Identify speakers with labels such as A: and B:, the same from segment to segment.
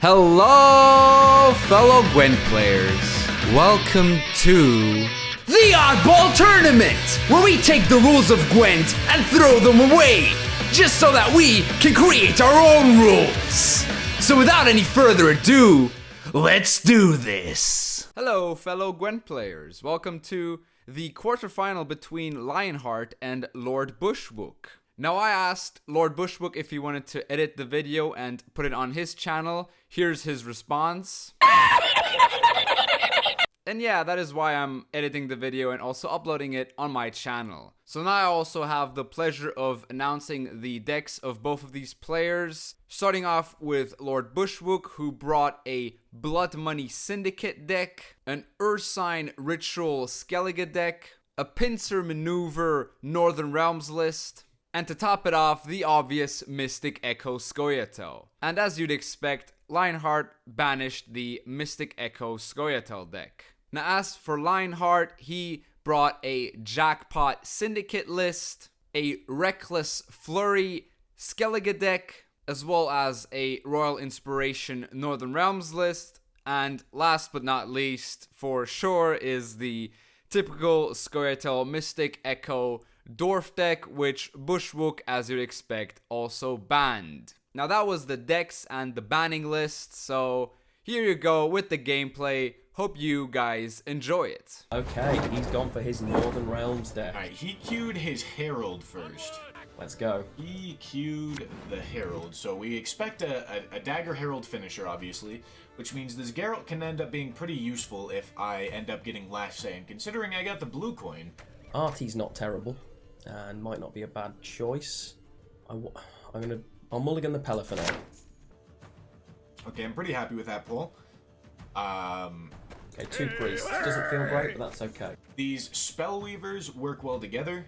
A: Hello, fellow Gwent players. Welcome to
B: the Oddball Tournament, where we take the rules of Gwent and throw them away, just so that we can create our own rules. So without any further ado, let's do this.
A: Hello, fellow Gwent players. Welcome to the quarterfinal between Lionhart and Lordbushwook. Now, I asked Lordbushwook if he wanted to edit the video and put it on his channel. Here's his response. And yeah, that is why I'm editing the video and also uploading it on my channel. So now I also have the pleasure of announcing the decks of both of these players. Starting off with Lordbushwook, who brought a Blood Money Syndicate deck, an Ursine Ritual Skellige deck, a Pincer Maneuver Northern Realms list, and to top it off, the obvious Mystic Echo Scoia'tael. And as you'd expect, Lionhart banished the Mystic Echo Scoia'tael deck. Now as for Lionhart, he brought a Jackpot Syndicate list, a Reckless Flurry Skellige deck, as well as a Royal Inspiration Northern Realms list, and last but not least, for sure, is the typical Scoia'tael Mystic Echo Dwarf deck, which Bushwook, as you'd expect, also banned. Now that was the decks and the banning list, so here you go with the gameplay. Hope you guys enjoy it.
C: Okay, he's gone for his Northern Realms deck.
D: Alright, he queued his Herald first.
C: Let's go.
D: He queued the Herald, so we expect a Dagger Herald finisher, obviously, which means this Geralt can end up being pretty useful if I end up getting last say, and considering I got the blue coin.
C: Artie's not terrible, and might not be a bad choice. I'll mulligan the Pella for now.
D: Okay, I'm pretty happy with that pull.
C: Okay, 2 priests. Doesn't feel great, but that's okay.
D: These Spellweavers work well together.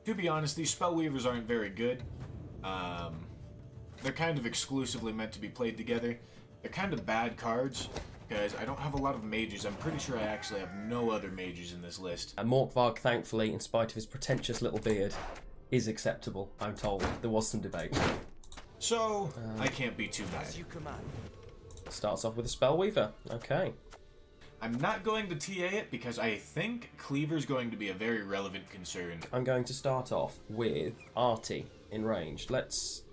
D: To be honest, these Spellweavers aren't very good. They're kind of exclusively meant to be played together. They're kind of bad cards, because I don't have a lot of mages. I'm pretty sure I actually have no other mages in this list.
C: And Morkvarg, thankfully, in spite of his pretentious little beard, is acceptable, I'm told. There was some debate.
D: So, I can't be too bad.
C: Starts off with a Spellweaver. Okay.
D: I'm not going to TA it because I think Cleaver's going to be a very relevant concern.
C: I'm going to start off with Artie in range. Let's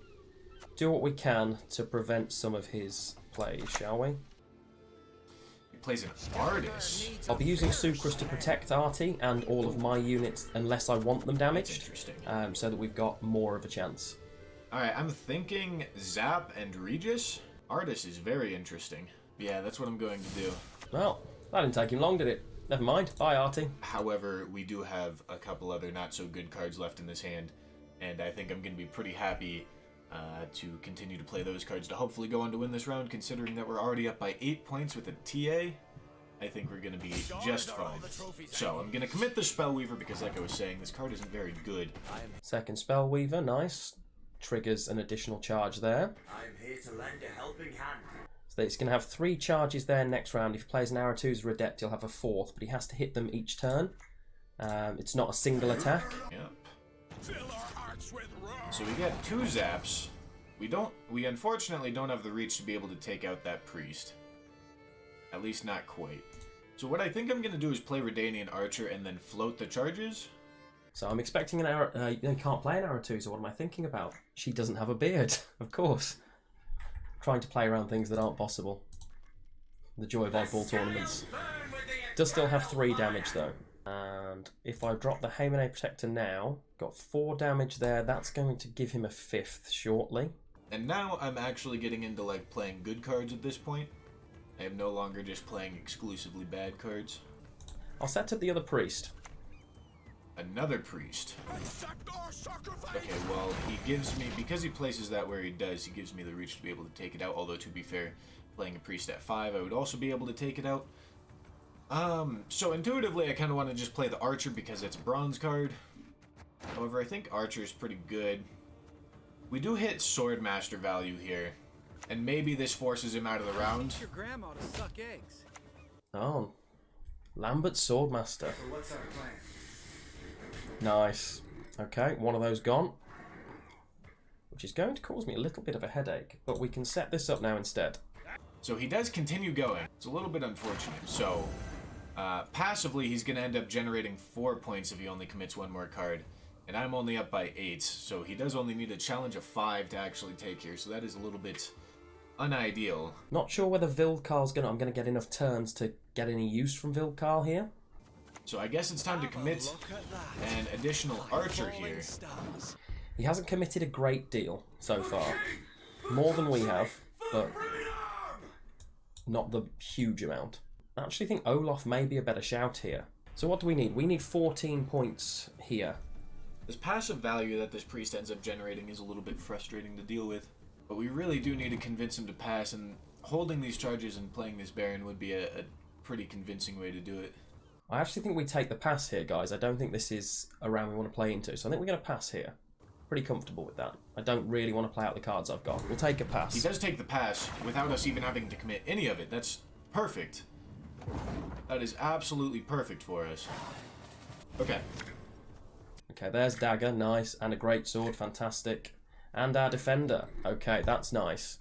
C: do what we can to prevent some of his plays, shall we?
D: He plays an Artist.
C: I'll be using Sucrus to protect Artie and all of my units unless I want them damaged, so that we've got more of a chance.
D: Alright, I'm thinking Zap and Regis. Artist is very interesting. Yeah, that's what I'm going to do.
C: Well, that didn't take him long, did it? Never mind. Bye, Artie.
D: However, we do have a couple other not-so-good cards left in this hand, and I think I'm going to be pretty happy to continue to play those cards to hopefully go on to win this round, considering that we're already up by 8 points with a TA. I think we're going to be just fine. So, I'm going to commit the Spellweaver because, like I was saying, this card isn't very good.
C: Second Spellweaver, nice. Triggers an additional charge there.
E: I'm here to lend a helping hand.
C: So he's going to have 3 charges there next round. If he plays an Aratu's Redept, he'll have a 4th, but he has to hit them each turn. It's not a single attack.
D: Yep. So we get 2 Zaps. We unfortunately don't have the reach to be able to take out that priest. At least not quite. So what I think I'm going to do is play Redanian Archer and then float the charges.
C: So I'm expecting an Aratu. You can't play an Aratu, so what am I thinking about? She doesn't have a beard, of course. Trying to play around things that aren't possible. The joy of oddball tournaments. Does still have 3 damage though. And if I drop the Haymane Protector now, got 4 damage there, that's going to give him a 5th shortly.
D: And now I'm actually getting into like playing good cards at this point. I am no longer just playing exclusively bad cards.
C: I'll set up the other priest.
D: Another priest. Okay, well, he gives me, because he places that where he does, he gives me the reach to be able to take it out, although to be fair, playing a priest at 5, I would also be able to take it out. So intuitively, I kind of want to just play the Archer because it's a bronze card. However, I think Archer's pretty good. We do hit Swordmaster value here, and maybe this forces him out of the round.
F: Your grandma to suck eggs.
C: Oh, Lambert Swordmaster.
E: So what's our plan?
C: Nice. Okay, one of those gone. which is going to cause me a little bit of a headache, but we can set this up now instead.
D: So he does continue going. It's a little bit unfortunate. So passively, he's going to end up generating 4 points if he only commits one more card. And I'm only up by 8, so he does only need a challenge of 5 to actually take here. So that is a little bit unideal.
C: Not sure whether I'm going to get enough turns to get any use from Vildkarl here.
D: So I guess it's time to commit an additional archer here.
C: He hasn't committed a great deal so far. More than we have, but not the huge amount. I actually think Olaf may be a better shout here. So what do we need? We need 14 points here.
D: This passive value that this priest ends up generating is a little bit frustrating to deal with. But we really do need to convince him to pass, and holding these charges and playing this Baron would be a pretty convincing way to do it.
C: I actually think we take the pass here, guys. I don't think this is a round we want to play into, so I think we're going to pass here. Pretty comfortable with that. I don't really want to play out the cards I've got. We'll take a pass.
D: He does take the pass without us even having to commit any of it. That's perfect. That is absolutely perfect for us. Okay.
C: Okay, there's Dagger, nice, and a Great Sword, fantastic. And our Defender. Okay, that's nice.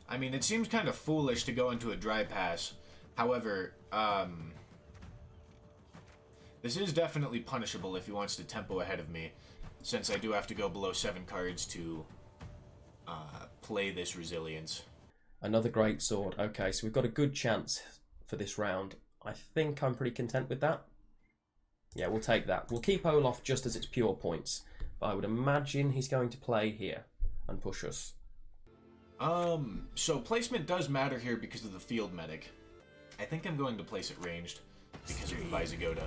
D: I mean, it seems kind of foolish to go into a dry pass. However, this is definitely punishable if he wants to tempo ahead of me, since I do have to go below 7 cards to play this Resilience.
C: Another Great Sword. Okay, so we've got a good chance for this round. I think I'm pretty content with that. Yeah, we'll take that. We'll keep Olaf just as its pure points, but I would imagine he's going to play here and push us.
D: So placement does matter here because of the field medic. I think I'm going to place it ranged because of the Visigoda.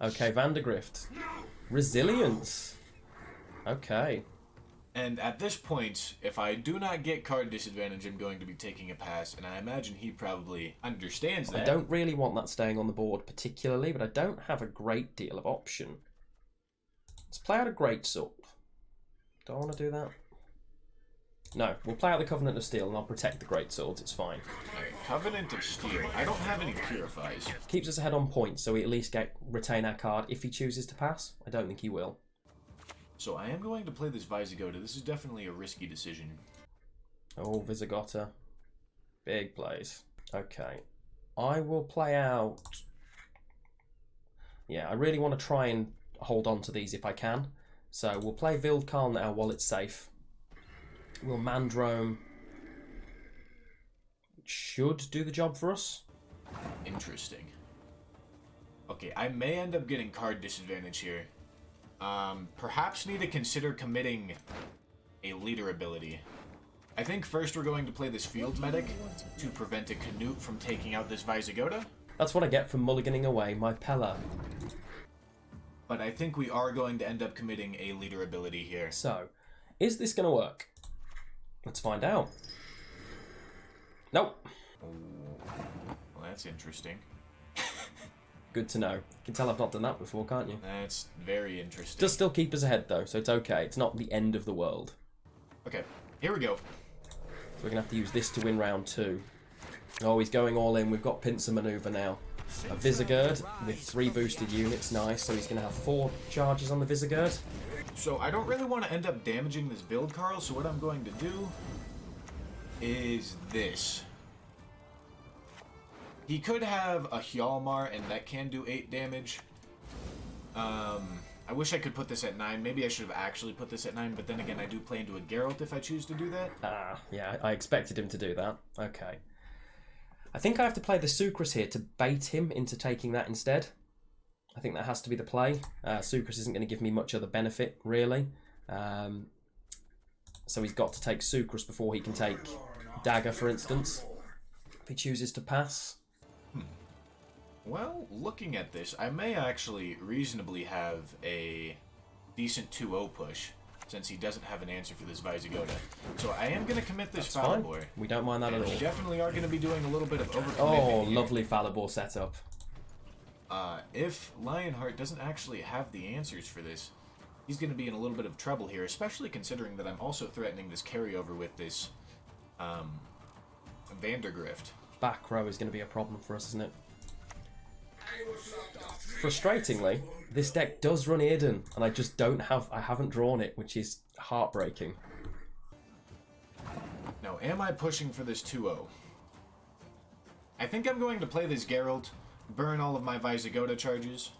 C: Okay, Vandergrift. Resilience. Okay.
D: And at this point, if I do not get card disadvantage, I'm going to be taking a pass, and I imagine he probably understands that.
C: I don't really want that staying on the board particularly, but I don't have a great deal of option. Let's play out a Great Sword. Do I want to do that? No, we'll play out the Covenant of Steel and I'll protect the Great Swords, it's fine.
D: Alright, Covenant of Steel. I don't have any Purifies.
C: Keeps us ahead on points, so we at least retain our card if he chooses to pass. I don't think he will.
D: So I am going to play this Visigoda. This is definitely a risky decision.
C: Oh, Visigoda. Big plays. Okay. I will play out... Yeah, I really want to try and hold on to these if I can. So we'll play Vildkarl now while it's safe. We'll Mandrome. Should do the job for us.
D: Interesting. Okay, I may end up getting card disadvantage here. Perhaps need to consider committing a leader ability. I think first we're going to play this field medic to prevent a Canute from taking out this Visigoda.
C: That's what I get from mulliganing away my Pella.
D: But I think we are going to end up committing a leader ability here.
C: So, is this going to work? Let's find out. Nope.
D: Well, that's interesting.
C: Good to know. You can tell I've not done that before, can't you?
D: That's very interesting.
C: Does still keep us ahead though, so it's okay. It's not the end of the world.
D: Okay, here we go.
C: So we're going to have to use this to win round 2. Oh, he's going all in. We've got pincer maneuver now. A Visigurd with 3 boosted units, nice. So he's going to have 4 charges on the Visigurd.
D: So I don't really want to end up damaging this Vildkarl, so what I'm going to do is this. He could have a Hjalmar, and that can do 8 damage. I wish I could put this at 9. Maybe I should have actually put this at 9, but then again, I do play into a Geralt if I choose to do that.
C: Ah, yeah, I expected him to do that. Okay. I think I have to play the Sucrus here to bait him into taking that instead. I think that has to be the play. Sucrus isn't going to give me much other benefit, really. So he's got to take Sucrus before he can take Dagger, for instance. If he chooses to pass.
D: Well, looking at this, I may actually reasonably have a decent 2-0 push, since he doesn't have an answer for this Visigoda. So I am going to commit this Falibor.
C: We don't mind that at all.
D: We definitely are going to be doing a little bit of overcommitment.
C: Oh,
D: here.
C: lovely Falibor setup.
D: If Lionhart doesn't actually have the answers for this, he's going to be in a little bit of trouble here, especially considering that I'm also threatening this carryover with this Vandergrift.
C: Back row is going to be a problem for us, isn't it? Frustratingly, this deck does run Eden, and I just I haven't drawn it, which is heartbreaking.
D: Now, am I pushing for this 2-0? I think I'm going to play this Geralt, burn all of my Visigoda charges,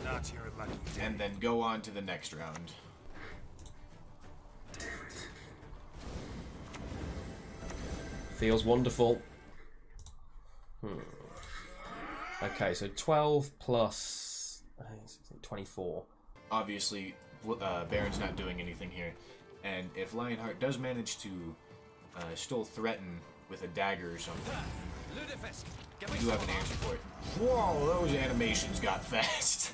F: Not your lucky day.
D: and then go on to the next round.
C: Feels wonderful. Okay, so 12 plus 24.
D: Obviously, Baron's not doing anything here, and if Lionhart does manage to still threaten with a dagger or something, we do have an answer for it. Whoa, those animations got fast.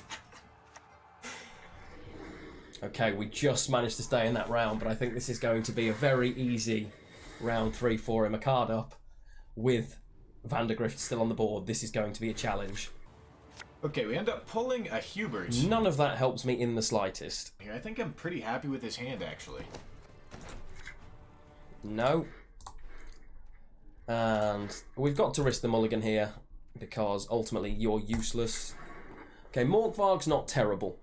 C: Okay, we just managed to stay in that round, but I think this is going to be a very easy round 3 for him. A card up with Vandergrift still on the board. This is going to be a challenge.
D: Okay, we end up pulling a Hubert.
C: None of that helps me in the slightest.
D: Here, I think I'm pretty happy with his hand, actually.
C: No. And we've got to risk the mulligan here, because ultimately you're useless. Okay, Morkvarg's not terrible.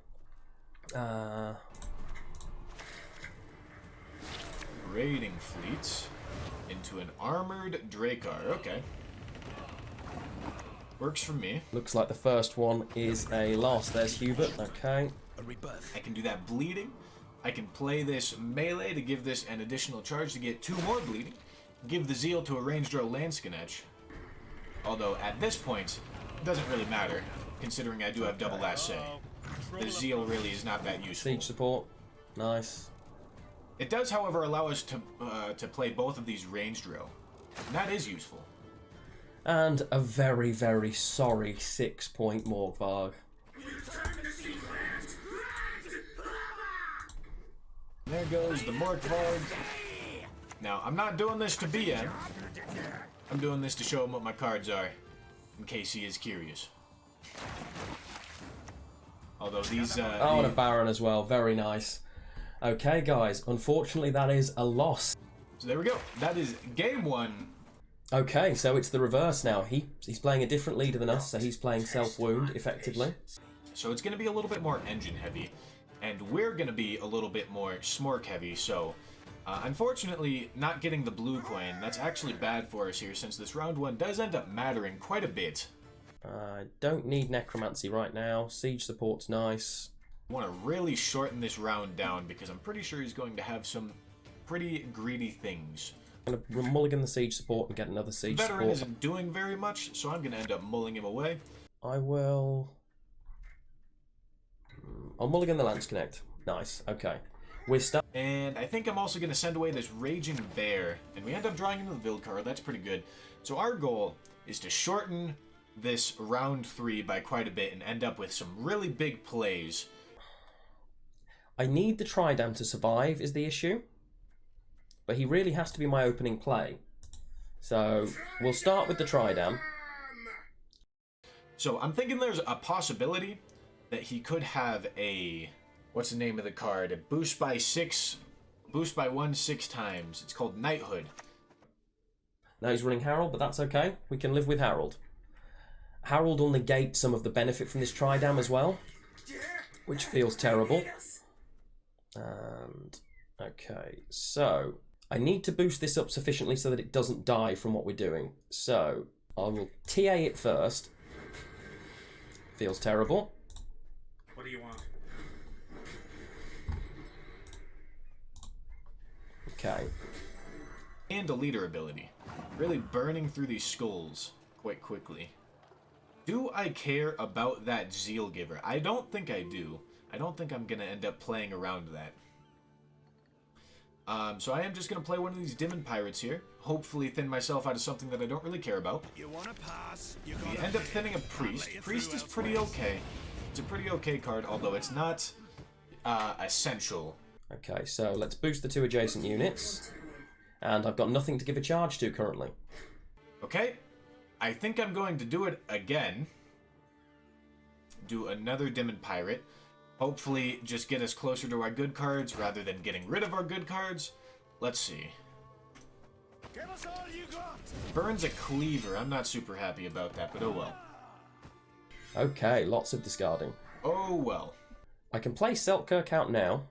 D: Raiding fleets into an armored Drakkar. Okay. Works for me.
C: Looks like the first one is a loss. There's Hubert. Okay.
F: A rebirth.
D: I can do that bleeding. I can play this melee to give this an additional charge to get 2 more bleeding. Give the Zeal to a ranged row Landskinech. Although at this point, it doesn't really matter, considering I do have double last say. The Zeal really is not that useful.
C: Siege support. Nice.
D: It does, however, allow us to play both of these ranged row. And that is useful.
C: And a very, very sorry 6-point Morkvarg.
D: There goes the Morkvarg. Now, I'm not doing this to BM. I'm doing this to show him what my cards are, in case he is curious. Although these...
C: Oh, and a Baron as well. Very nice. Okay, guys. Unfortunately, that is a loss.
D: So there we go. That is game 1.
C: Okay, so it's the reverse now. He's playing a different leader than us, so he's playing Self-Wound, effectively.
D: So it's going to be a little bit more engine heavy, and we're going to be a little bit more Smork heavy, so... unfortunately, not getting the blue coin, that's actually bad for us here, since this round 1 does end up mattering quite a bit.
C: I don't need Necromancy right now. Siege support's nice.
D: I want to really shorten this round down, because I'm pretty sure he's going to have some pretty greedy things.
C: I'm going to mulligan the Siege support and get another Siege
D: Veteran
C: support.
D: isn't doing very much, so I'm going to end up mulling him away.
C: I will... I'll mulligan the Lance Connect. Nice, okay. We're stuck.
D: And I think I'm also going to send away this Raging Bear, and we end up drawing into the Vild card. That's pretty good. So our goal is to shorten this round 3 by quite a bit and end up with some really big plays.
C: I need the Tridam to survive is the issue. But he really has to be my opening play. So we'll start with the Tridam.
D: So I'm thinking there's a possibility that he could have a... What's the name of the card? A boost by 1 6 times. It's called Knighthood.
C: Now he's running Harold, but that's okay. We can live with Harold. Harold will negate some of the benefit from this Tridam as well, which feels terrible. And okay, so I need to boost this up sufficiently so that it doesn't die from what we're doing. So I will TA it first. Feels terrible.
F: What do you want?
C: Okay.
D: And a leader ability. Really burning through these skulls quite quickly. Do I care about that Zeal Giver? I don't think I do. I don't think I'm going to end up playing around that. So I am just going to play one of these Demon Pirates here. Hopefully thin myself out of something that I don't really care about.
F: You wanna pass? You
D: We end up thinning a Priest. Priest is pretty okay. It's a pretty okay card, although it's not essential.
C: Okay, so let's boost the 2 adjacent units. And I've got nothing to give a charge to currently.
D: Okay, I think I'm going to do it again. Do another Demon Pirate. Hopefully just get us closer to our good cards rather than getting rid of our good cards. Let's see.
F: Give us all you got.
D: Burns a Cleaver. I'm not super happy about that, but oh well.
C: Okay, lots of discarding.
D: Oh well.
C: I can play Selkirk out now.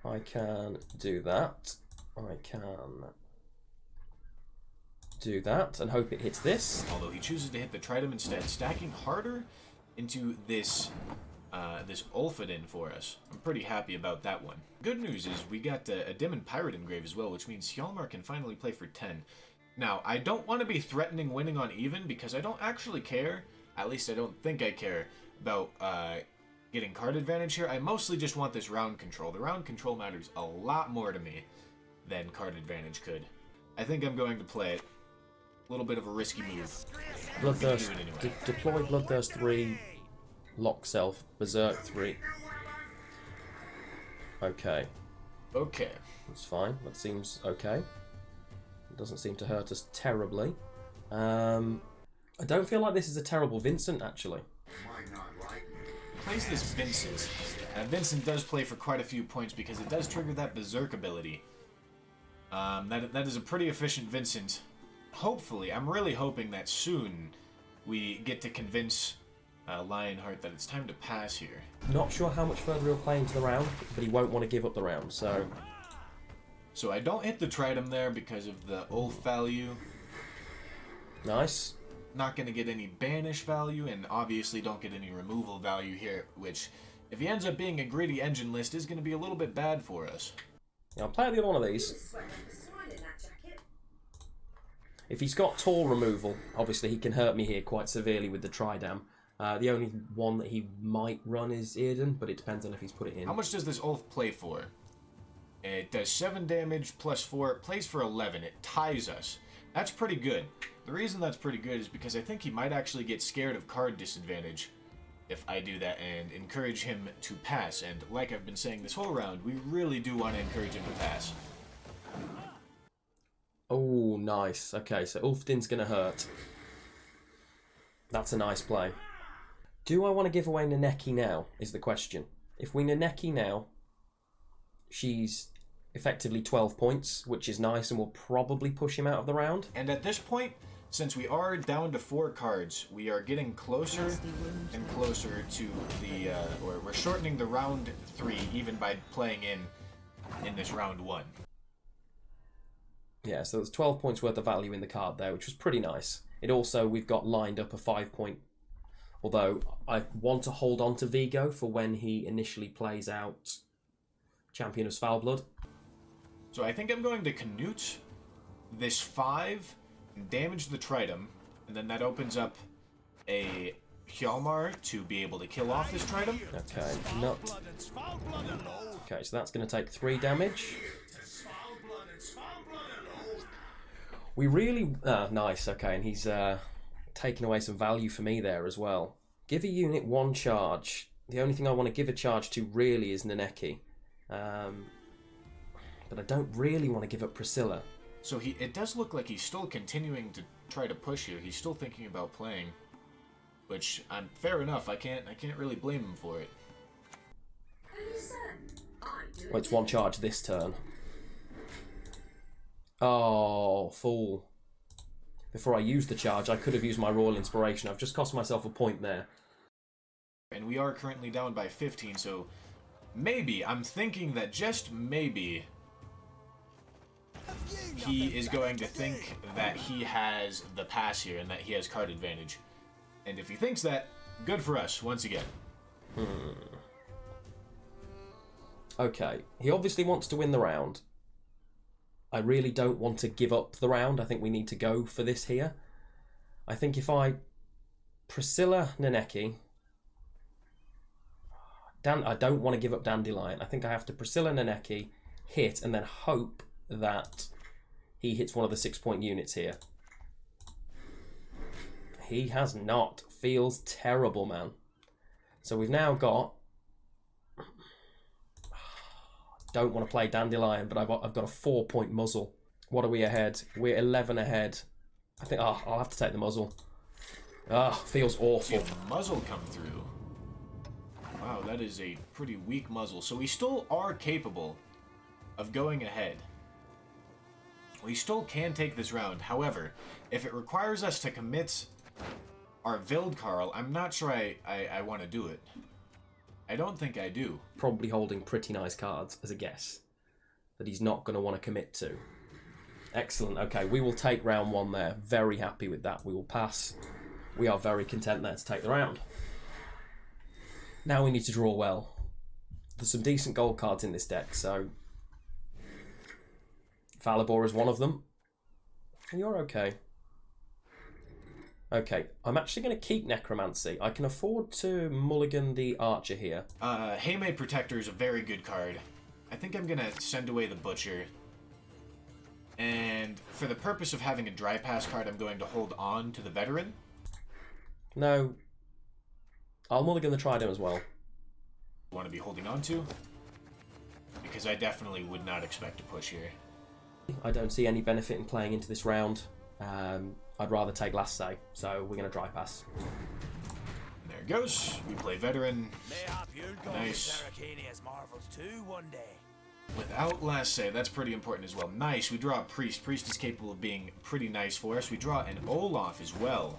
C: I can do that. I can do that and hope it hits this.
D: Although he chooses to hit the Trident instead, stacking harder into this this Ulfadin for us. I'm pretty happy about that one. Good news is we got a Demon Pirate Engrave as well, which means Hjalmar can finally play for 10. Now, I don't want to be threatening winning on even because I don't actually care, at least I don't think I care, about getting card advantage here. I mostly just want this round control. The round control matters a lot more to me than card advantage could. I think I'm going to play it. A little bit of a risky move.
C: Bloodthirst.
D: Do it anyway.
C: Deploy Bloodthirst 3. Lock Self. Berserk 3. Okay.
D: Okay.
C: That's fine. That seems okay. It doesn't seem to hurt us terribly. I don't feel like this is a terrible Vincent, actually.
D: Plays this Vincent. Vincent does play for quite a few points because it does trigger that Berserk ability. That is a pretty efficient Vincent. Hopefully, I'm really hoping that soon we get to convince Lionhart that it's time to pass here.
C: Not sure how much further he'll play into the round, but he won't want to give up the round, so...
D: So I don't hit the Trident there because of the Ulf value.
C: Nice.
D: Not going to get any banish value, and obviously don't get any removal value here, which, if he ends up being a greedy engine list, is going to be a little bit bad for us.
C: Yeah, I'll play the other one of these. If he's got tall removal, obviously he can hurt me here quite severely with the Tridam. The only one that he might run is Earden, but it depends on if he's put it in.
D: How much does this Ulf play for? It does 7 damage plus 4. It plays for 11. It ties us. That's pretty good. The reason that's pretty good is because I think he might actually get scared of card disadvantage if I do that and encourage him to pass. And like I've been saying this whole round, we really do want to encourage him to pass.
C: Oh, nice. Okay, so Ulfdin's going to hurt. That's a nice play. Do I want to give away Naneki now, is the question. If we Naneki now, she's effectively 12 points, which is nice, and will probably push him out of the round.
D: And at this point, since we are down to 4 cards, we are getting closer and closer to the, or we're shortening the round 3 even by playing in this round 1.
C: Yeah, so there's 12 points worth of value in the card there, which was pretty nice. It also, we've got lined up a 5-point, although I want to hold on to Vigo for when he initially plays out Champion of Svalblood.
D: So I think I'm going to Canute this 5 and damage the Tridam, and then that opens up a Hjalmar to be able to kill off this Tridam.
C: Okay, nut. Okay, so that's going to take 3 damage. We really... nice, okay, and he's taken away some value for me there as well. Give a unit 1 charge. The only thing I want to give a charge to really is Naneki. But I don't really want to give up Priscilla.
D: So it does look like he's still continuing to try to push you. He's still thinking about playing, which fair enough. I can't really blame him for it.
C: Well, it's 1 charge this turn. Oh, fool. Before I used the charge, I could have used my Royal Inspiration. I've just cost myself a point there.
D: And we are currently down by 15, so maybe, I'm thinking that just maybe, he is going to think that he has the pass here and that he has card advantage. And if he thinks that, good for us, once again.
C: Okay, he obviously wants to win the round. I really don't want to give up the round. I think we need to go for this here. I think if I... Priscilla Naneki... I don't want to give up Dandelion. I think I have to Priscilla Naneki, hit, and then hope that he hits one of the 6-point units here. He has not. Feels terrible, man. So we've now got... Don't want to play Dandelion, but I've got a 4-point muzzle. What are we ahead? We're 11 ahead. I think I'll have to take the muzzle. Feels awful.
D: Muzzle come through. Wow, that is a pretty weak muzzle. So we still are capable of going ahead. We still can take this round. However, if it requires us to commit our Vildkarl, I'm not sure I want to do it. I don't think I do.
C: Probably holding pretty nice cards, as a guess, that he's not going to want to commit to. Excellent. Okay, we will take round 1 there. Very happy with that. We will pass. We are very content there to take the round. Now we need to draw well. There's some decent gold cards in this deck, so Falibor is one of them. And you're okay. Okay, I'm actually going to keep Necromancy. I can afford to mulligan the Archer here.
D: Haymade Protector is a very good card. I think I'm going to send away the Butcher. And for the purpose of having a dry pass card, I'm going to hold on to the Veteran.
C: No. I'll mulligan the Trident as well.
D: Want to be holding on to? Because I definitely would not expect to push here.
C: I don't see any benefit in playing into this round. I'd rather take Last Say, so we're going to dry pass.
D: There it goes. We play Veteran. Nice.
F: marvels too one day.
D: Without Last Say, that's pretty important as well. Nice. We draw a Priest. Priest is capable of being pretty nice for us. We draw an Olaf as well.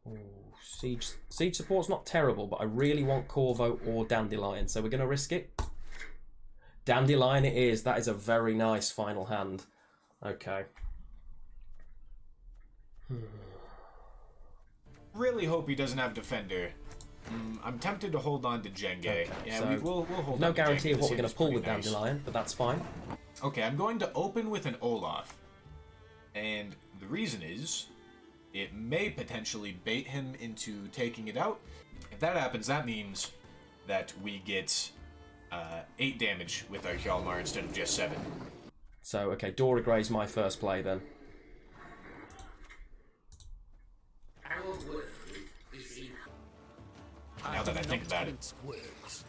C: Ooh, Siege support's not terrible, but I really want Corvo or Dandelion, so we're going to risk it. Dandelion it is. That is a very nice final hand. Okay.
D: Really hope he doesn't have Defender. I'm tempted to hold on to Jenge.
C: Okay,
D: Yeah,
C: so
D: we'll hold
C: no
D: on to
C: guarantee
D: Jenge.
C: of what
D: This
C: we're going
D: is
C: to pull
D: pretty
C: with
D: nice.
C: Dandelion, but that's fine.
D: Okay, I'm going to open with an Olaf. And the reason is, it may potentially bait him into taking it out. If that happens, that means that we get 8 damage with our Hjalmar instead of just 7.
C: So, okay, Dora Grey's my first play then.
D: Now that I think about it.
F: Works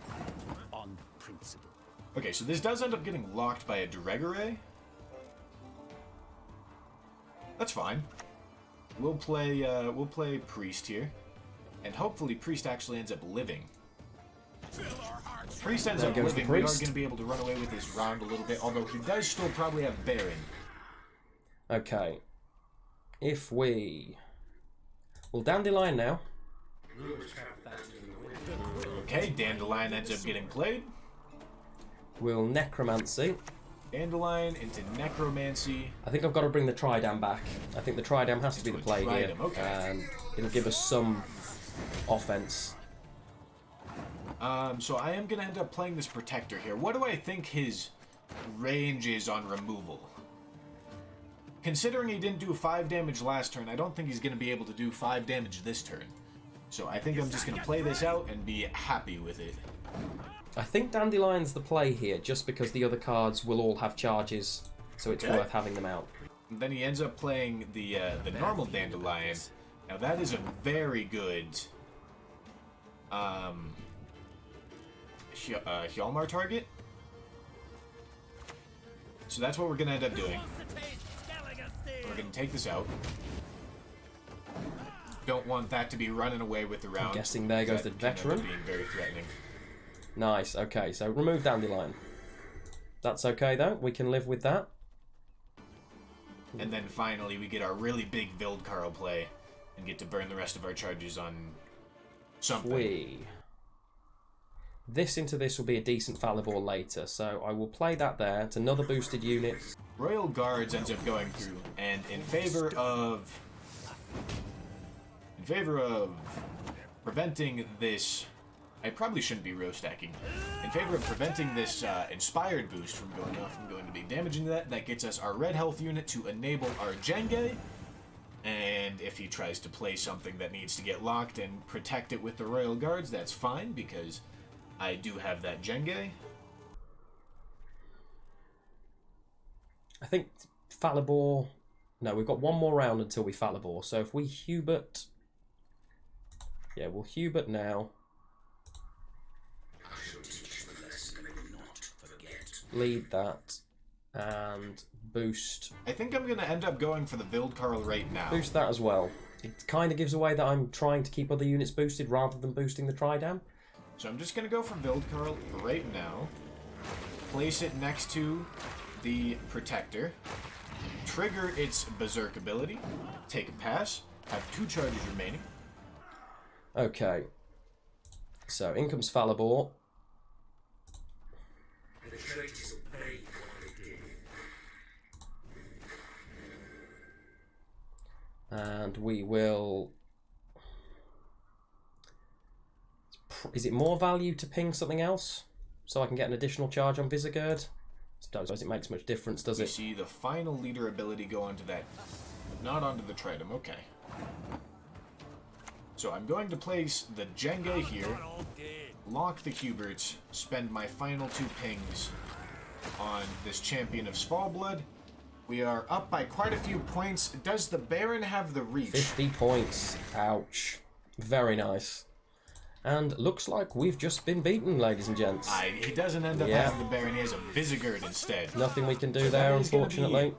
F: on principle.
D: Okay, so this does end up getting locked by a Dregere. That's fine. We'll play Priest here. And hopefully Priest actually ends up living. If Priest ends
C: There
D: up
C: goes the
D: living, we are
C: Priest.
D: going to be able to run away with this round a little bit, although he does still probably have Baron.
C: Okay. If we... Well, Dandelion now.
D: Okay, Dandelion ends up getting played.
C: We'll Necromancy.
D: Dandelion into Necromancy.
C: I think I've got to bring the Tridam back. I think the Tridam has to be the
D: Into a
C: play here.
D: Tridam, okay.
C: It'll give us some offense.
D: So I am going to end up playing this Protector here. What do I think his range is on removal? Considering he didn't do 5 damage last turn, I don't think he's going to be able to do 5 damage this turn. So I think I'm just going to play this out and be happy with it.
C: I think Dandelion's the play here, just because the other cards will all have charges, so it's
D: Okay.
C: worth having them out.
D: And then he ends up playing the normal Dandelion. Now that is a very good Hjalmar target. So that's what we're going to end up doing. We're going to take this out. Don't want that to be running away with the round.
C: guessing there goes the
D: That can end up
C: Veteran.
D: being very threatening.
C: Nice, okay, so remove Dandelion. That's okay though, we can live with that.
D: And then finally we get our really big Vildkarl play and get to burn the rest of our charges on something.
C: This into this will be a decent Falibor later, so I will play that there. It's another boosted unit.
D: Royal Guards ends up going through, and in favor of preventing this, I probably shouldn't be row stacking. In favor of preventing this inspired boost from going off and going to be damaging that gets us our red health unit to enable our Jenge. And if he tries to play something that needs to get locked and protect it with the Royal Guards, that's fine because I do have that Jenge.
C: I think Falibor... No, we've got one more round until we Falibor, so if we Hubert... Yeah, we'll Hubert now. Lead that. And boost.
D: I think I'm going to end up going for the Vildkarl right now.
C: Boost that as well. It kind of gives away that I'm trying to keep other units boosted rather than boosting the Tridam.
D: So I'm just going to go for Vildkarl right now. Place it next to the Protector, trigger its Berserk ability, take a pass, have 2 charges remaining.
C: Okay. So, in comes Falibor.
E: The traitors will pay for what they did.
C: And we will... Is it more value to ping something else? So I can get an additional charge on Visagird? I don't suppose it makes much difference, does
D: You
C: it?
D: see the final leader ability go onto that, not onto the Tritum. Okay. So I'm going to place the Jenge here, lock the Cuberts, spend my final 2 pings on this Champion of Svalblood. We are up by quite a few points. Does the Baron have the reach?
C: 50 points. Ouch. Very nice. And looks like we've just been beaten, ladies and gents.
D: He doesn't end up
C: Yeah.
D: having the Baron. He has a Visagird instead.
C: Nothing we can do
D: So
C: there,
D: that is gonna
C: unfortunately.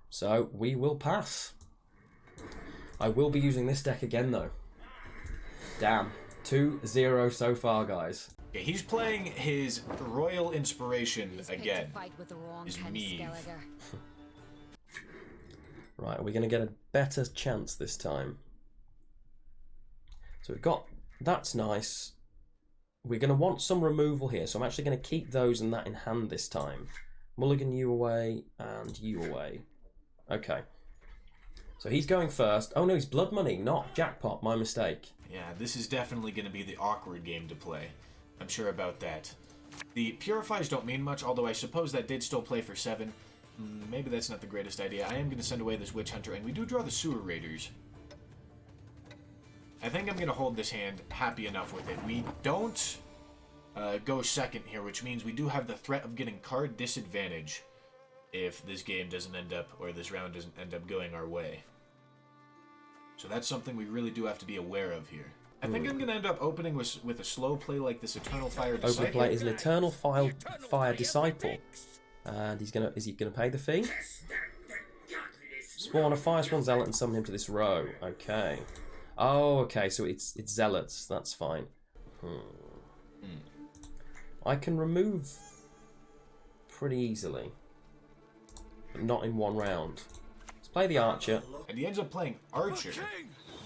C: So we will pass. I will be using this deck again, though. Damn. 2-0 so far, guys.
D: Okay, he's playing his Royal Inspiration again. His Meave.
C: Right, are we going to get a better chance this time? So we've got... That's nice. We're going to want some removal here, so I'm actually going to keep those and that in hand this time. Mulligan you away, and you away. Okay. So he's going first. Oh no, he's Blood Money, not Jackpot. My mistake.
D: Yeah, this is definitely going to be the awkward game to play. I'm sure about that. The Purifies don't mean much, although I suppose that did still play for 7. Maybe that's not the greatest idea. I am going to send away this Witch Hunter, and we do draw the Sewer Raiders. I think I'm going to hold this hand happy enough with it. We don't go second here, which means we do have the threat of getting card disadvantage if this game doesn't end up, or this round doesn't end up going our way. So that's something we really do have to be aware of here. I think I'm going to end up opening with a slow play like this Eternal Fire Disciple.
C: Open play is an Eternal Fire Disciple. And is he gonna pay the fee? Spawn a Firespawn Zealot and summon him to this row. Okay. Oh, okay, so it's Zealots, that's fine. I can remove pretty easily. But not in one round. Let's play the Archer.
D: And he ends up playing Archer.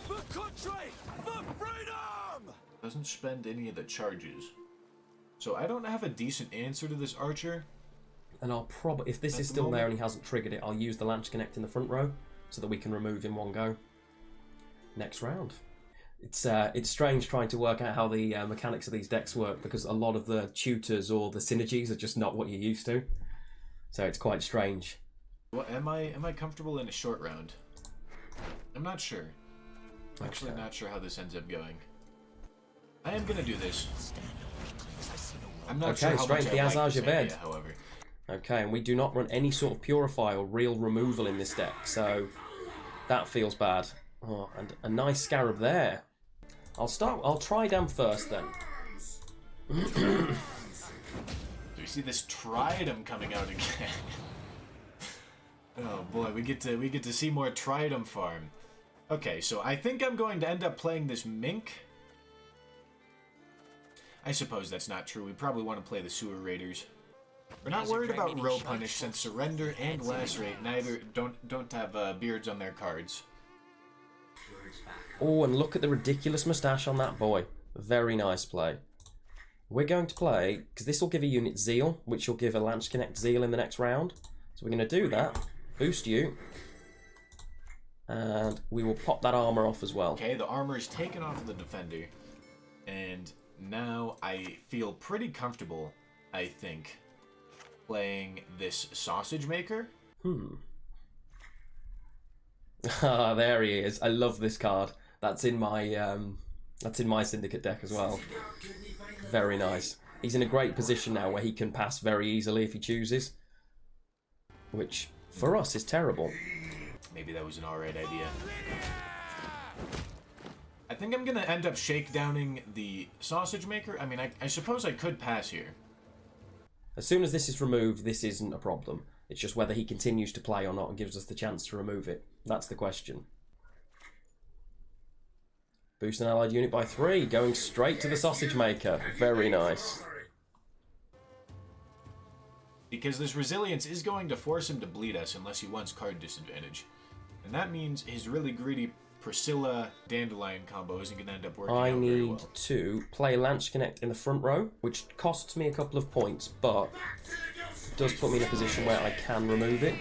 F: For country, for freedom!
D: Doesn't spend any of the charges. So I don't have a decent answer to this Archer.
C: And I'll probably, if this is still there and he hasn't triggered it, I'll use the Lance Connect in the front row so that we can remove in one go. Next round. It's strange trying to work out how the mechanics of these decks work because a lot of the tutors or the synergies are just not what you're used to. So it's quite strange.
D: Well, am I comfortable in a short round? I'm not sure. Actually, not sure how this ends up going. I am gonna do this. I'm not sure how
C: straight
D: much
C: into the
D: I like
C: Azar
D: this
C: Javed.
D: idea, however.
C: Okay, and we do not run any sort of Purify or real removal in this deck, so that feels bad. Oh, and a nice Scarab there. I'll try down first then.
D: Do we see this Tridum coming out again? Oh boy, we get to see more Tridum farm. Okay, so I think I'm going to end up playing this Mink. I suppose that's not true. We probably want to play the Sewer Raiders. We're not worried about Row Punish since Surrender and Lacerate neither don't have beards on their cards.
C: Oh, and look at the ridiculous moustache on that boy. Very nice play. We're going to play, because this will give a unit Zeal, which will give a Lance Connect Zeal in the next round. So we're going to do that. Boost you. And we will pop that armor off as well.
D: Okay, the armor is taken off of the defender. And now I feel pretty comfortable, I think, playing this Sausage Maker.
C: Ah, there he is. I love this card. That's in my Syndicate deck as well. Very nice. He's in a great position now where he can pass very easily if he chooses. Which, for us, is terrible.
D: Maybe that was an alright idea. I think I'm going to end up shakedowning the Sausage Maker. I mean, I suppose I could pass here.
C: As soon as this is removed, this isn't a problem. It's just whether he continues to play or not and gives us the chance to remove it. That's the question. Boost an allied unit by 3, going straight to the Sausage Maker. Very nice.
D: Because this resilience is going to force him to bleed us unless he wants card disadvantage. And that means his really greedy Priscilla Dandelion combo isn't going to end up working
C: I
D: out very
C: need
D: well.
C: to play Lance Connect in the front row, which costs me a couple of points, but does put me in a position where I can remove it.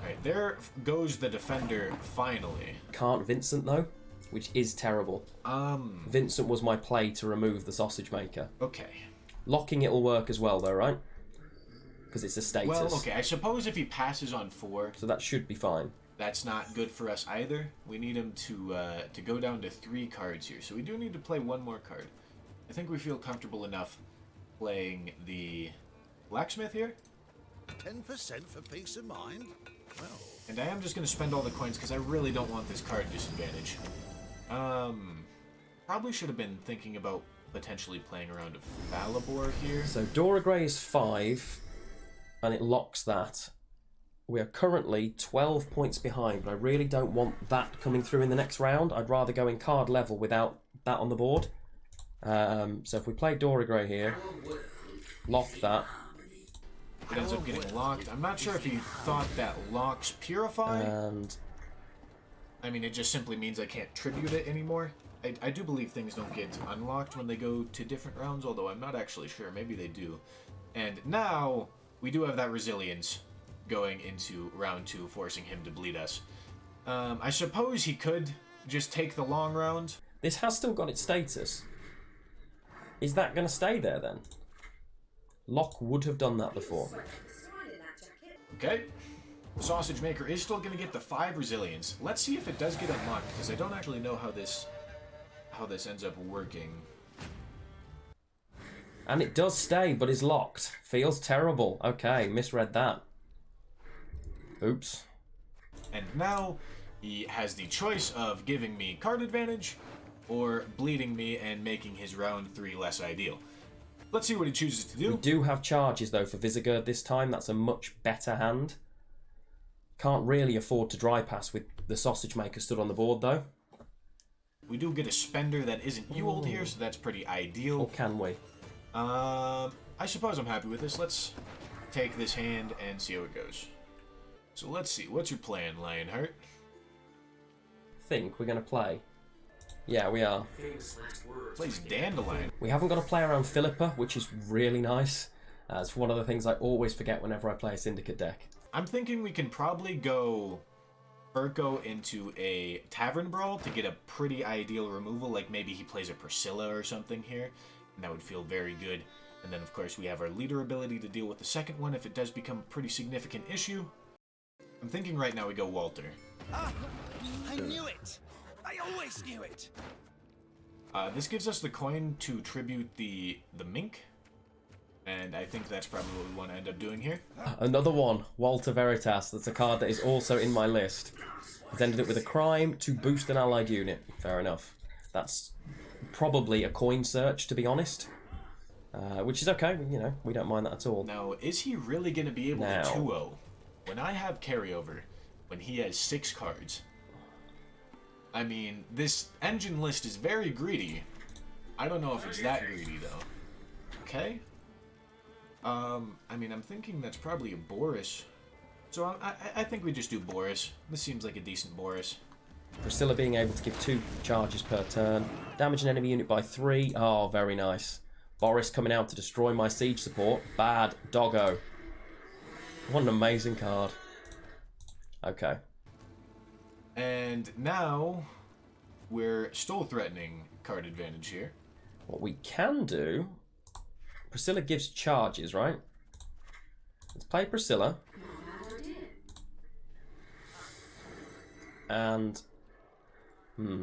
D: Alright, there goes the defender finally.
C: Can't Vincent though, which is terrible. Vincent was my play to remove the sausage maker.
D: Okay.
C: Locking it will work as well though, right? Because it's a status.
D: Well, okay, I suppose if he passes on 4,
C: So that should be fine.
D: that's not good for us either. We need him to go down to 3 cards here, so we do need to play 1 more card. I think we feel comfortable enough playing the blacksmith here.
F: 10% for peace of mind? Well,
D: And I am just going to spend all the coins because I really don't want this card disadvantage. Probably should have been thinking about potentially playing around a Falibor here.
C: So Dora Grey is 5, and it locks that. We are currently 12 points behind, but I really don't want that coming through in the next round. I'd rather go in card level without that on the board. So if we play Dora Grey here, lock that.
D: It ends up getting locked. I'm not sure if he thought that locks Purify.
C: And
D: I mean, it just simply means I can't tribute it anymore. I do believe things don't get unlocked when they go to different rounds, although I'm not actually sure. Maybe they do. And now we do have that resilience going into round 2, forcing him to bleed us. I suppose he could just take the long round.
C: this has still got its status. Is that going to stay there then? Locke would have done that before.
D: Okay. The sausage maker is still going to get the 5 resilience. Let's see if it does get unlocked, because I don't actually know how this ends up working.
C: And it does stay, but is locked. Feels terrible. Okay, misread that. Oops.
D: And now he has the choice of giving me card advantage or bleeding me and making his round 3 less ideal. Let's see what he chooses to do.
C: We do have charges though for Visagurd this time. That's a much better hand. Can't really afford to dry pass with the sausage maker stood on the board though.
D: We do get a spender that isn't Ewald here, so that's pretty ideal.
C: Or can we?
D: I suppose I'm happy with this. Let's take this hand and see how it goes. So let's see. What's your plan, Lionhart?
C: Think we're going to play. Yeah, we are.
D: Plays Dandelion.
C: We haven't got to play around Philippa, which is really nice. It's one of the things I always forget whenever I play a Syndicate deck.
D: I'm thinking we can probably go Urko into a Tavern Brawl to get a pretty ideal removal, like maybe he plays a Priscilla or something here, and that would feel very good. And then, of course, we have our leader ability to deal with the second one if it does become a pretty significant issue. I'm thinking right now we go Walter.
F: ah, I knew it! I always knew it!
D: This gives us the coin to tribute the mink, and I think that's probably what we want to end up doing here.
C: Another one, Walter Veritas. That's a card that is also in my list. It's ended up with a crime to boost an allied unit. Fair enough. That's probably a coin search, to be honest. Which is okay, you know, we don't mind that at all.
D: Now, is he really going to be able
C: Now.
D: to 2-0 when I have carryover, when he has 6 cards? I mean, this engine list is very greedy. I don't know if it's that greedy, though. Okay. I mean, I'm thinking that's probably a Boris. So I think we just do Boris. This seems like a decent Boris.
C: Priscilla being able to give 2 charges per turn. Damage an enemy unit by 3. Oh, very nice. Boris coming out to destroy my siege support. Bad doggo. What an amazing card. Okay.
D: And now, we're still threatening card advantage here.
C: What we can do... Priscilla gives charges, right? Let's play Priscilla. And...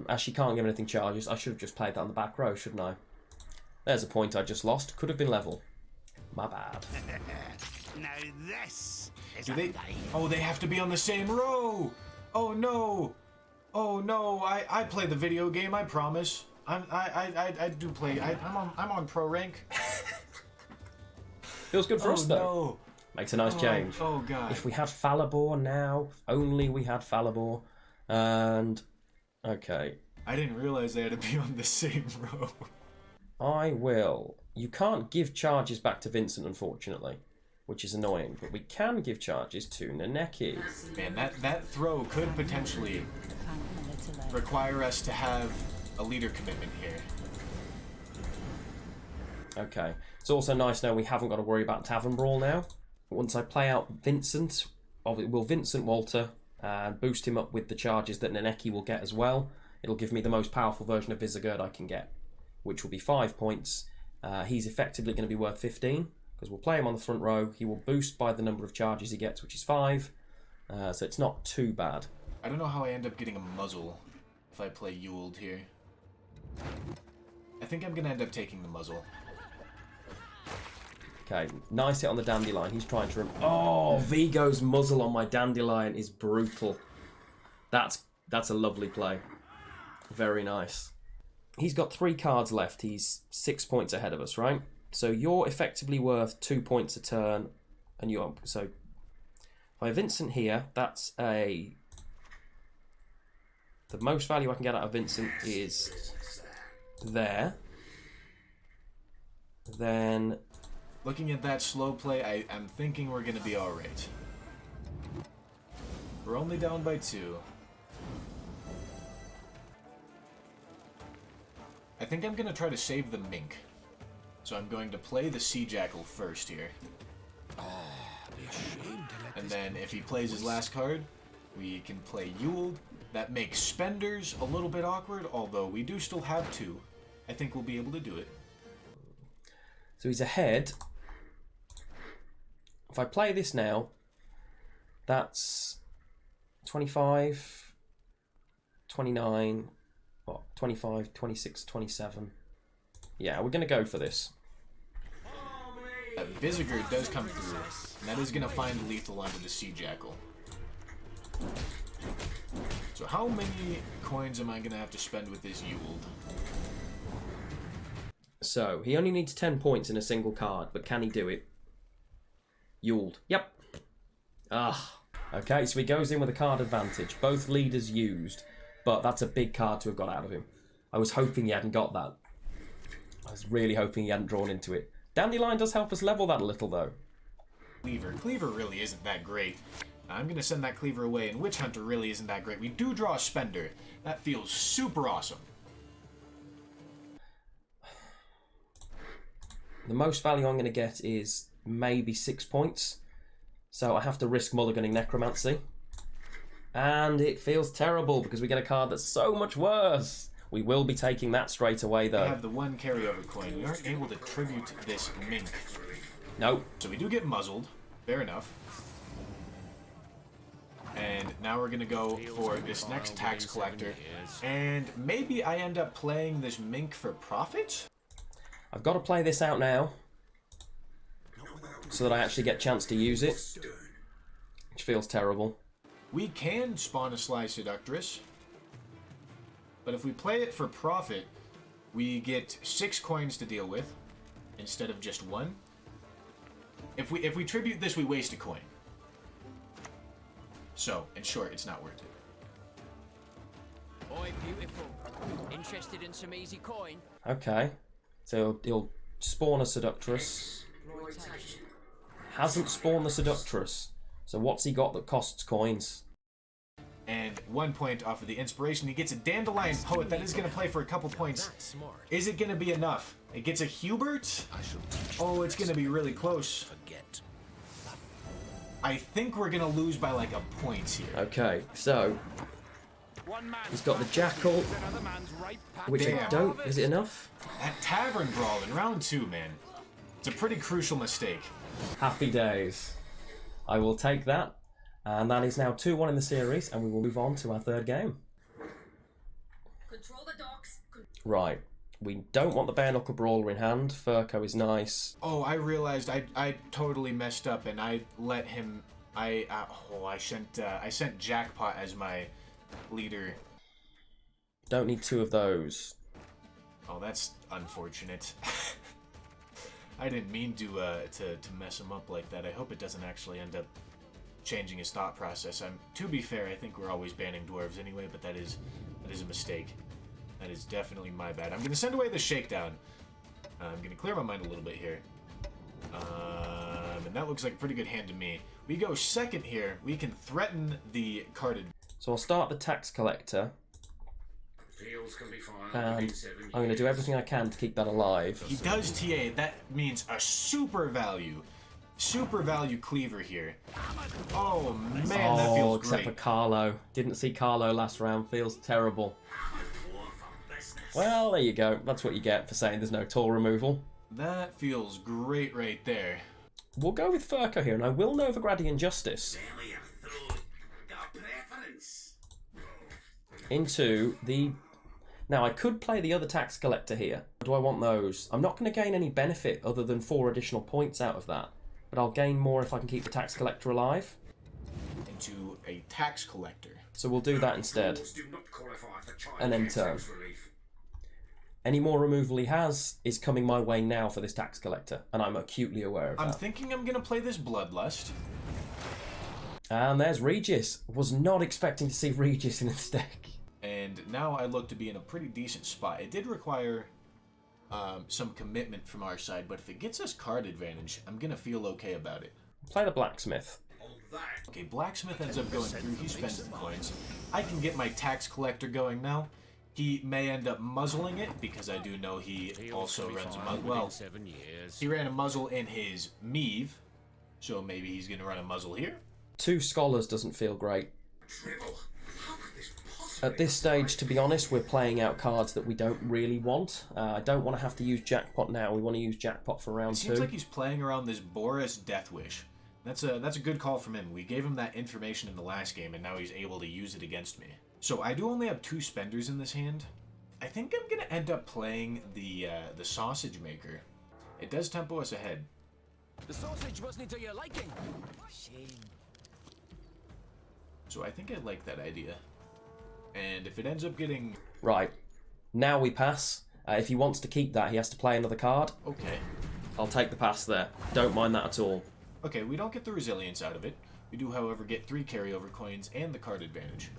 C: as she can't give anything charges, I should have just played that on the back row, shouldn't I? There's a point I just lost. Could have been level. My bad.
F: Now this is
D: Do they? Oh, they have to be on the same row. Oh no. Oh no. I play the video game. I promise. I do play. I'm on pro rank.
C: Feels good for us though.
D: No.
C: Makes a nice change.
D: Oh god.
C: If we had Falibor now, if only we had Falibor. And okay,
D: I didn't realize they had to be on the same row.
C: I will. You can't give charges back to Vincent, unfortunately. which is annoying. But we can give charges to Naneki.
D: Man, that throw could potentially require us to have a leader commitment here.
C: Okay. It's also nice now we haven't got to worry about Tavern Brawl now. Once I play out Vincent, will Vincent Walter and boost him up with the charges that Naneki will get as well. It'll give me the most powerful version of Vizigurd I can get, which will be 5 points. He's effectively going to be worth 15, because we'll play him on the front row. He will boost by the number of charges he gets, which is 5. So it's not too bad.
D: I don't know how I end up getting a muzzle if I play Ewald here. I think I'm going to end up taking the muzzle.
C: Okay, nice hit on the Dandelion. He's trying to... Oh, Vigo's muzzle on my Dandelion is brutal. That's a lovely play. Very nice. He's got 3 cards left. He's 6 points ahead of us, right? So you're effectively worth 2 points a turn. And you're... So, if I have Vincent here, that's a... The most value I can get out of Vincent is there. Then...
D: Looking at that slow play, I'm thinking we're going to be alright. We're only down by 2. I think I'm going to try to save the Mink. So I'm going to play the Sea Jackal first here. And then if he plays his last card, we can play Ewald. That makes Spenders a little bit awkward, although we do still have 2. I think we'll be able to do it.
C: So he's ahead. If I play this now, that's 25, 29, what, 25, 26, 27. Yeah, we're going to go for this.
D: Vizigurd does come through, and that is going to find lethal onto the Sea Jackal. So how many coins am I going to have to spend with this Ewald?
C: So, he only needs 10 points in a single card, but can he do it? Ewald. Yep. Okay, so he goes in with a card advantage. Both leaders used, but that's a big card to have got out of him. I was hoping he hadn't got that. I was really hoping he hadn't drawn into it. Dandelion does help us level that a little, though.
D: Cleaver really isn't that great. I'm going to send that Cleaver away, and Witch Hunter really isn't that great. We do draw a Spender. That feels super awesome.
C: The most value I'm going to get is maybe 6 points. So I have to risk mulliganing Necromancy. And it feels terrible because we get a card that's so much worse. We will be taking that straight away, though.
D: We have the 1 carryover coin. We aren't able to tribute this Mink.
C: Nope.
D: So we do get muzzled. Fair enough. And now we're going to go for this next Tax Collector. And maybe I end up playing this Mink for profit?
C: I've got to play this out now so that I actually get a chance to use it, which feels terrible.
D: We can spawn a Sly Seductress, but if we play it for profit, we get 6 coins to deal with instead of just 1. If we tribute this, we waste a coin. So, in short, it's not worth it.
F: Boy, beautiful. Interested in some easy coin?
C: Okay. So he'll spawn a Seductress. Hasn't spawned the Seductress. So what's he got that costs coins?
D: And 1 point off of the inspiration. He gets a Dandelion Poet. That is going to play for a couple points. Is it going to be enough? It gets a Hubert? Oh, it's going to be really close. I think we're going to lose by like a point here.
C: Okay, so he's got the Jackal, which I don't... Is it enough?
D: That Tavern Brawl in round 2, man. It's a pretty crucial mistake.
C: Happy days. I will take that. And that is now 2-1 in the series, and we will move on to our 3rd game.
G: Control the docks.
C: Right. We don't want the Bare Knuckle Brawler in hand. Furco is nice.
D: Oh, I realized I totally messed up, and I let him... I sent Jackpot as my leader.
C: Don't need 2 of those.
D: Oh, that's unfortunate. I didn't mean to mess him up like that. I hope it doesn't actually end up changing his thought process. To be fair, I think we're always banning dwarves anyway, but that is a mistake. That is definitely my bad. I'm going to send away the Shakedown. I'm going to clear my mind a little bit here. And and that looks like a pretty good hand to me. We go second here. We can threaten the carded.
C: So I'll start the tax collector.
E: Fields can be fine.
C: And I'm going to do everything I can to keep that alive.
D: He does TA. That means a super value cleaver here. Oh man, that feels
C: except
D: great.
C: for Carlo. Didn't see Carlo last round. Feels terrible. Well, there you go. That's what you get for saying there's no tool removal.
D: That feels great right there.
C: We'll go with Furco here, and I will Novigradian Justice into the... Now, I could play the other tax collector here. Do I want those? I'm not going to gain any benefit other than 4 additional points out of that. But I'll gain more if I can keep the tax collector alive.
D: Into a tax collector.
C: So we'll do that instead. And then turn. Any more removal he has is coming my way now for this tax collector, and I'm acutely aware of that.
D: I'm thinking I'm going to play this Bloodlust.
C: And there's Regis. Was not expecting to see Regis in his deck.
D: And now I look to be in a pretty decent spot. It did require some commitment from our side, but if it gets us card advantage, I'm going to feel okay about it.
C: Play the Blacksmith.
D: Okay, Blacksmith ends up going through. He spends the coins. I can get my tax collector going now. He may end up muzzling it, because I do know he also runs a muzzle. Well, he ran a muzzle in his Meave, so maybe he's going to run a muzzle here.
C: 2 Scholars doesn't feel great. At this stage, to be honest, we're playing out cards that we don't really want. I don't want to have to use Jackpot now. We want to use Jackpot for round 2.
D: It seems like he's playing around this Boris Death Wish. That's a good call from him. We gave him that information in the last game, and now he's able to use it against me. So I do only have 2 spenders in this hand. I think I'm gonna end up playing the Sausage Maker. It does tempo us ahead.
B: The sausage wasn't to your liking. Shame.
D: So I think I like that idea. And if it ends up getting...
C: Right. Now we pass. If he wants to keep that, he has to play another card.
D: Okay.
C: I'll take the pass there. Don't mind that at all.
D: Okay, we don't get the resilience out of it. We do, however, get 3 carryover coins and the card advantage.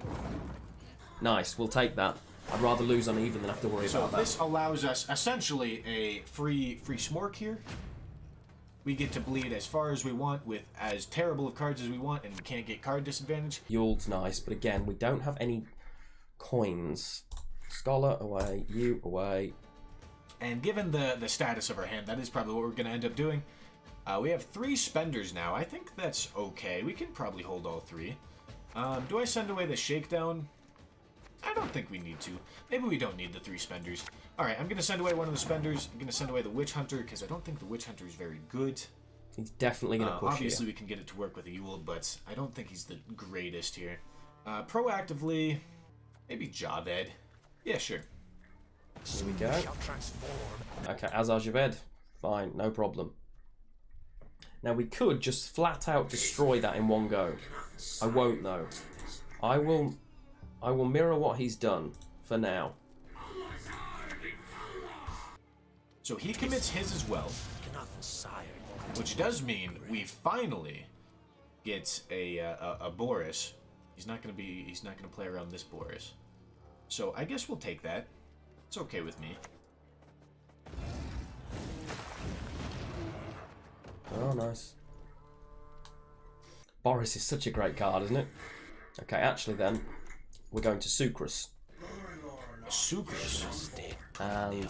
C: Nice, we'll take that. I'd rather lose uneven than have to worry about that.
D: So this allows us essentially a free smork here. We get to bleed as far as we want with as terrible of cards as we want, and we can't get card disadvantage.
C: Yule's nice, but again, we don't have any coins. Scholar away, you away.
D: And given the status of our hand, that is probably what we're going to end up doing. We have 3 spenders now. I think that's okay. We can probably hold all 3. Do I send away the Shakedown? I don't think we need to. Maybe we don't need the 3 spenders. Alright, I'm going to send away one of the spenders. I'm going to send away the Witch Hunter, because I don't think the Witch Hunter is very good.
C: He's definitely going to push
D: obviously,
C: here.
D: we can get it to work with a Yule, but I don't think he's the greatest here. Proactively, maybe Javed. Yeah, sure.
C: Here we go. Okay, Azar Javed. Fine, no problem. Now we could just flat out destroy that in one go. I won't though. I will mirror what he's done for now.
D: So he commits his as well, which does mean we finally get a Boris. He's not gonna play around this Boris. So I guess we'll take that. It's okay with me.
C: Oh, nice. Boris is such a great card, isn't it? Okay, actually then, we're going to Sucrus.
D: Sucrus?
C: And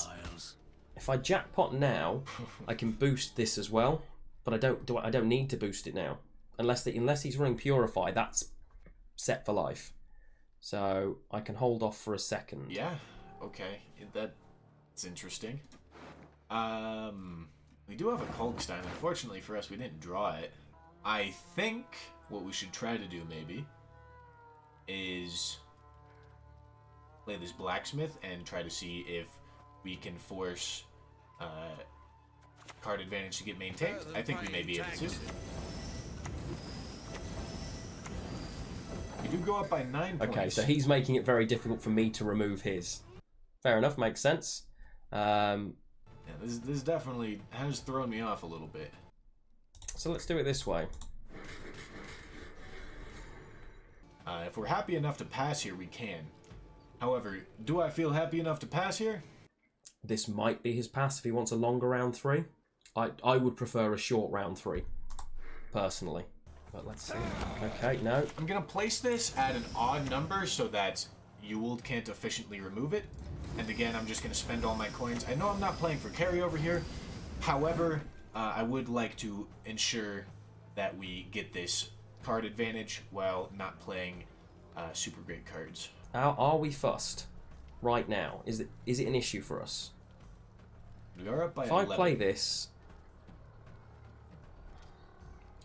C: if I jackpot now, I can boost this as well. But I don't need to boost it now. Unless he's running Purify, that's set for life. So I can hold off for a second.
D: Yeah, okay. That's interesting. We do have a Kolkstein. Unfortunately for us, we didn't draw it. I think what we should try to do, maybe, is play this Blacksmith and try to see if we can force card advantage to get maintained. I think we may be able to. We do go up by 9 points.
C: Okay, so he's making it very difficult for me to remove his. Fair enough, makes sense.
D: Yeah, this definitely has thrown me off a little bit.
C: So let's do it this way.
D: If we're happy enough to pass here, we can. However, do I feel happy enough to pass here?
C: This might be his pass if he wants a longer round 3. I would prefer a short round 3. personally. But let's see. Okay, no.
D: I'm gonna place this at an odd number so that Ewald can't efficiently remove it. And again, I'm just gonna spend all my coins. I know I'm not playing for carryover here. However, I would like to ensure that we get this card advantage while not playing super great cards.
C: Are we fussed right now? Is it an issue for us?
D: We are up by
C: If
D: 11.
C: I play this...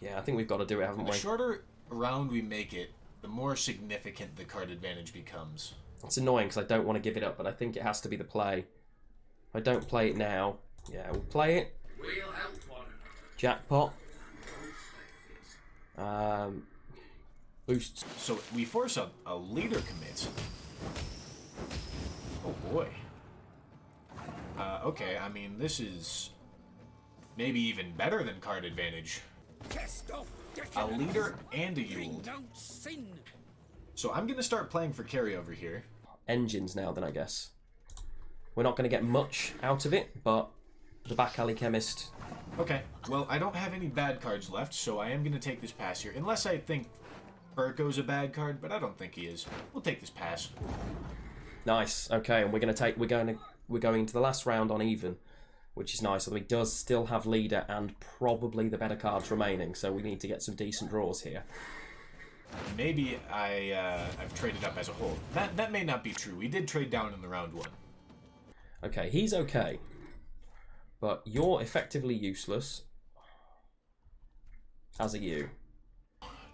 C: Yeah, I think we've got to do it, haven't
D: The
C: we?
D: shorter round we make it, the more significant the card advantage becomes.
C: It's annoying because I don't want to give it up, but I think it has to be the play. If I don't play it now, yeah, we'll play it.
E: We'll help one.
C: Jackpot. Boosts.
D: So we force a leader commit. Oh boy. Okay, I mean, this is maybe even better than card advantage. A leader and a Ewald. So I'm going to start playing for carryover here.
C: Engines now, then, I guess. We're not going to get much out of it, but the back alley chemist...
D: Okay, well, I don't have any bad cards left, so I am going to take this pass here. Unless I think Burko's a bad card, but I don't think he is. We'll take this pass.
C: Nice. Okay, and we're going to the last round on even, which is nice. Although he does still have leader and probably the better cards remaining, so we need to get some decent draws here.
D: Maybe I've traded up as a whole. That may not be true. We did trade down in the round one.
C: Okay, he's okay, but you're effectively useless. As are you.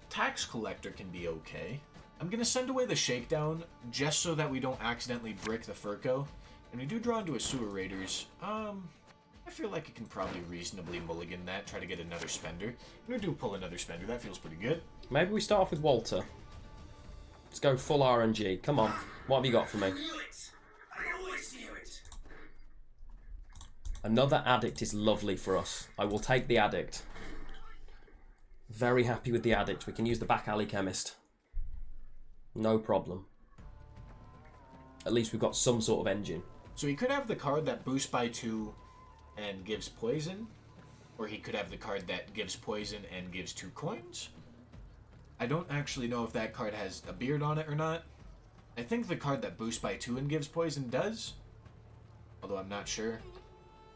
D: Tax collector can be okay. I'm gonna send away the shakedown just so that we don't accidentally brick the Furco. And we do draw into a sewer raiders. I feel like it can probably reasonably mulligan that, try to get another spender. And we do pull another spender, that feels pretty good.
C: Maybe we start off with Walter. Let's go full RNG. Come on, what have you got for me?
F: I always knew it.
C: Another addict is lovely for us. I will take the addict. Very happy with the addict. We can use the back alley chemist. No problem. At least we've got some sort of engine.
D: So he could have the card that boosts by 2 and gives poison. Or he could have the card that gives poison and gives 2 coins. I don't actually know if that card has a beard on it or not. I think the card that boosts by 2 and gives poison does. Although I'm not sure.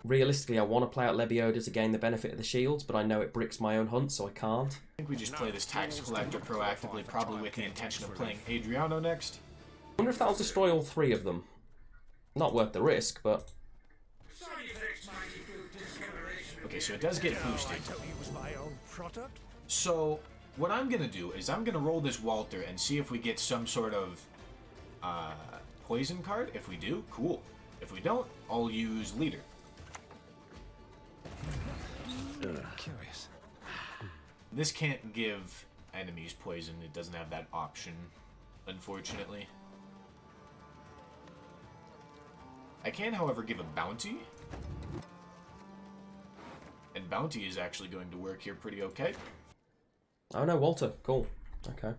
C: Realistically, I want to play out Lebioda to gain the benefit of the shields, but I know it bricks my own hunt, so I can't.
D: I think we just play this tax collector proactively, probably with the intention of playing Adriano next.
C: I wonder if that'll destroy all 3 of them. Not worth the risk, but...
D: Okay, so it does get boosted. So, what I'm going to do is I'm going to roll this Walter and see if we get some sort of poison card. If we do, cool. If we don't, I'll use leader.
F: Curious.
D: This can't give enemies poison. It doesn't have that option, unfortunately. I can, however, give a bounty. And bounty is actually going to work here pretty okay.
C: Oh no, Walter. Cool. Okay.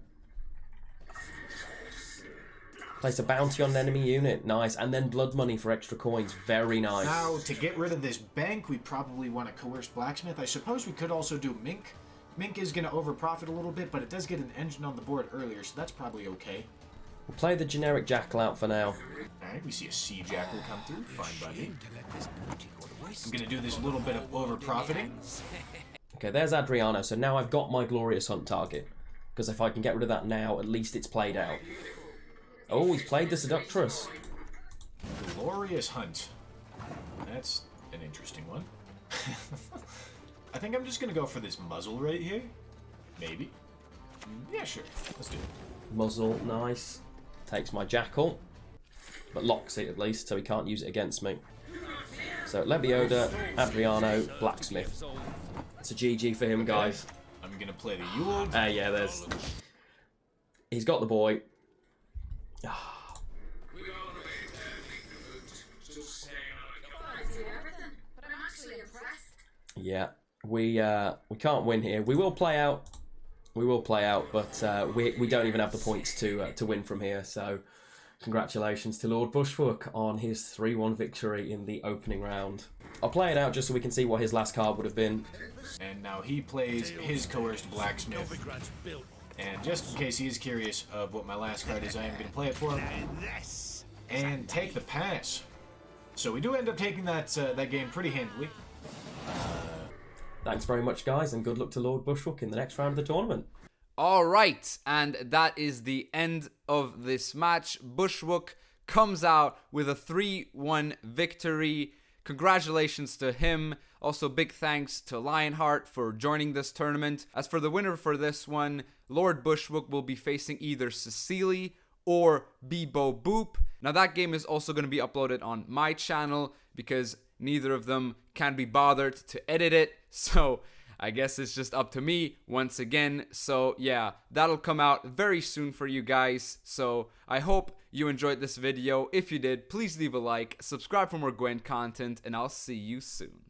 C: Place a bounty on an enemy unit. Nice. And then blood money for extra coins. Very nice.
D: Now, to get rid of this bank, we probably want a coerced blacksmith. I suppose we could also do Mink. Mink is going to overprofit a little bit, but it does get an engine on the board earlier, so that's probably okay.
C: We'll play the generic jackal out for now.
D: Alright, we see a sea jackal come through. Fine, buddy. I'm going to do this little bit of overprofiting.
C: Okay, there's Adriano. So now I've got my glorious hunt target. Because if I can get rid of that now, at least it's played out. Oh, he's played the Seductress.
D: Glorious hunt. That's an interesting one. I think I'm just going to go for this muzzle right here. Maybe. Yeah, sure. Let's do it.
C: Muzzle, nice. Takes my jackal. But locks it at least, so he can't use it against me. So, Lebioda, Adriano, Blacksmith. It's a GG for him, guys.
D: I'm going to play the Ewald.
C: Yeah, there's... He's got the boy. Yeah, we can't win here. We will play out. We will play out, but we don't even have the points to win from here. So Congratulations to Lordbushwook on his 3-1 victory in the opening round. I'll play it out just so we can see what his last card would have been.
D: And now he plays his Coerced Blacksmith. And just in case he is curious of what my last card is, I am going to play it for him. And take the pass. So we do end up taking that game pretty handily.
C: Thanks very much, guys, and good luck to Lordbushwook in the next round of the tournament.
A: Alright, and that is the end of this match. Bushwook comes out with a 3-1 victory. Congratulations to him. Also, big thanks to Lionhart for joining this tournament. As for the winner for this one, Lordbushwook will be facing either Cecily or Bebo Boop. Now, that game is also going to be uploaded on my channel because neither of them can be bothered to edit it. So I guess it's just up to me once again. So yeah, that'll come out very soon for you guys. So I hope you enjoyed this video. If you did, please leave a like, subscribe for more Gwent content, and I'll see you soon.